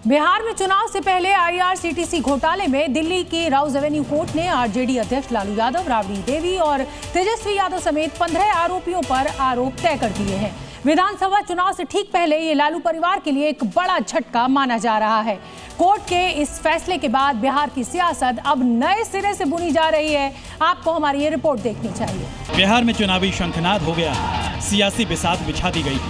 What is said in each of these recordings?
बिहार में चुनाव से पहले आईआरसीटीसी घोटाले में दिल्ली की राउज एवेन्यू कोर्ट ने आरजेडी अध्यक्ष लालू यादव, राबड़ी देवी और तेजस्वी यादव समेत 15 आरोपियों पर आरोप तय कर दिए हैं। विधानसभा चुनाव से ठीक पहले ये लालू परिवार के लिए एक बड़ा झटका माना जा रहा है। कोर्ट के इस फैसले के बाद बिहार की सियासत अब नए सिरे से बुनी जा रही है। आपको हमारी ये रिपोर्ट देखनी चाहिए। बिहार में चुनावी शंखनाद हो गया, सियासी बिसात बिछा दी गई,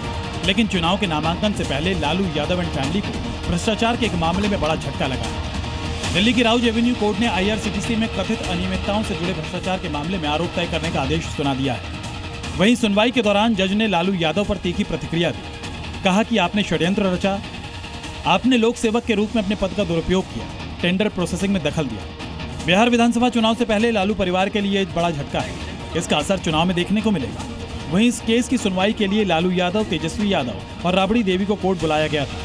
लेकिन चुनाव के नामांकन से पहले लालू यादव एंड फैमिली को भ्रष्टाचार के एक मामले में बड़ा झटका लगा। दिल्ली की राउज एवेन्यू कोर्ट ने आईआरसीटीसी में कथित अनियमितताओं से जुड़े भ्रष्टाचार के मामले में आरोप तय करने का आदेश सुना दिया है। वहीं सुनवाई के दौरान जज ने लालू यादव पर तीखी प्रतिक्रिया दी। कहा कि आपने षड्यंत्र रचा, आपने लोक सेवक के रूप में अपने पद का दुरुपयोग किया, टेंडर प्रोसेसिंग में दखल दिया। बिहार विधानसभा चुनाव से पहले लालू परिवार के लिए एक बड़ा झटका है। इसका असर चुनाव में देखने को मिलेगा। वहीं इस केस की सुनवाई के लिए लालू यादव, तेजस्वी यादव और राबड़ी देवी को कोर्ट बुलाया गया था।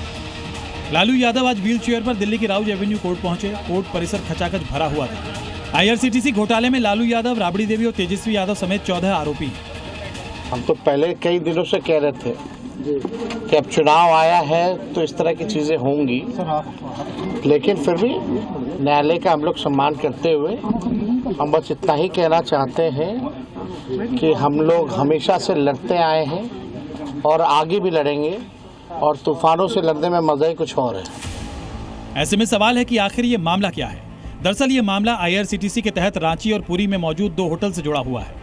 लालू यादव आज व्हील चेयर पर दिल्ली की राउज एवेन्यू कोर्ट पहुंचे। कोर्ट परिसर खचाखच भरा हुआ था। आईआरसीटीसी घोटाले में लालू यादव, राबड़ी देवी और तेजस्वी यादव समेत 14 आरोपी हैं। हम तो पहले कई दिनों से कह रहे थे कि अब चुनाव आया है तो इस तरह की चीजें होंगी, लेकिन फिर भी न्यायालय का हम लोग सम्मान करते हुए हम बस इतना ही कहना चाहते हैं कि हम लोग हमेशा से लड़ते आए हैं और आगे भी लड़ेंगे, और तूफानों से लड़ने में मजा ही कुछ और है। ऐसे में सवाल है कि आखिर ये मामला क्या है। दरअसल ये मामला आईआरसीटीसी के तहत रांची और पुरी में मौजूद 2 होटल से जुड़ा हुआ है।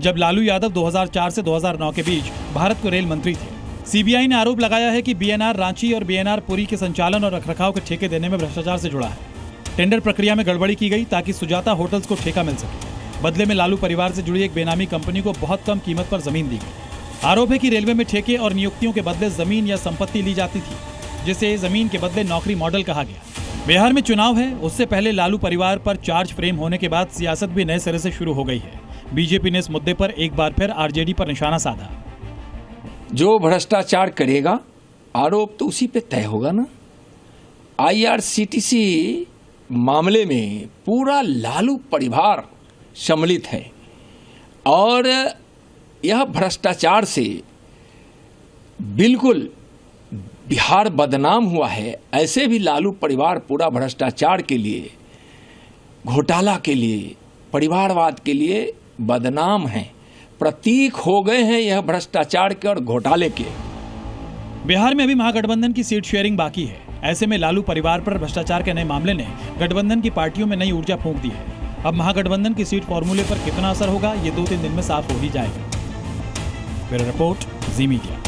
जब लालू यादव 2004 से 2009 के बीच भारत के रेल मंत्री थे, सीबीआई ने आरोप लगाया है कि बीएनआर रांची और बीएनआर पुरी के संचालन और रखरखाव के ठेके देने में भ्रष्टाचार से जुड़ा है। टेंडर प्रक्रिया में गड़बड़ी की गई ताकि सुजाता होटल्स को ठेका मिल सके। बदले में लालू परिवार से जुड़ी एक बेनामी कंपनी को बहुत कम कीमत पर जमीन दी गई। आरोप है कि रेलवे में ठेके और नियुक्तियों के बदले जमीन या संपत्ति ली जाती थी, जिसे जमीन के बदले नौकरी मॉडल कहा गया। बिहार में चुनाव है, उससे पहले लालू परिवार पर चार्ज फ्रेम होने के बाद सियासत भी नए सिरे से शुरू हो गई है। बीजेपी ने इस मुद्दे पर एक बार फिर आरजेडी पर निशाना साधा। जो भ्रष्टाचार करेगा आरोप तो उसी पे तय होगा ना। आईआरसीटीसी मामले में पूरा लालू परिवार सम्मिलित है और यह भ्रष्टाचार से बिल्कुल बिहार बदनाम हुआ है। ऐसे भी लालू परिवार पूरा भ्रष्टाचार के लिए, घोटाला के लिए, परिवारवाद के लिए बदनाम हैं, प्रतीक हो गए हैं यह भ्रष्टाचार के और घोटाले के। बिहार में अभी महागठबंधन की सीट शेयरिंग बाकी है। ऐसे में लालू परिवार पर भ्रष्टाचार के नए मामले ने गठबंधन की पार्टियों में नई ऊर्जा फूंक दी है। अब महागठबंधन की सीट फॉर्मूले पर कितना असर होगा, ये 2-3 दिन में साफ हो ही जाएगा। ब्यूरो रिपोर्ट, जी मीडिया।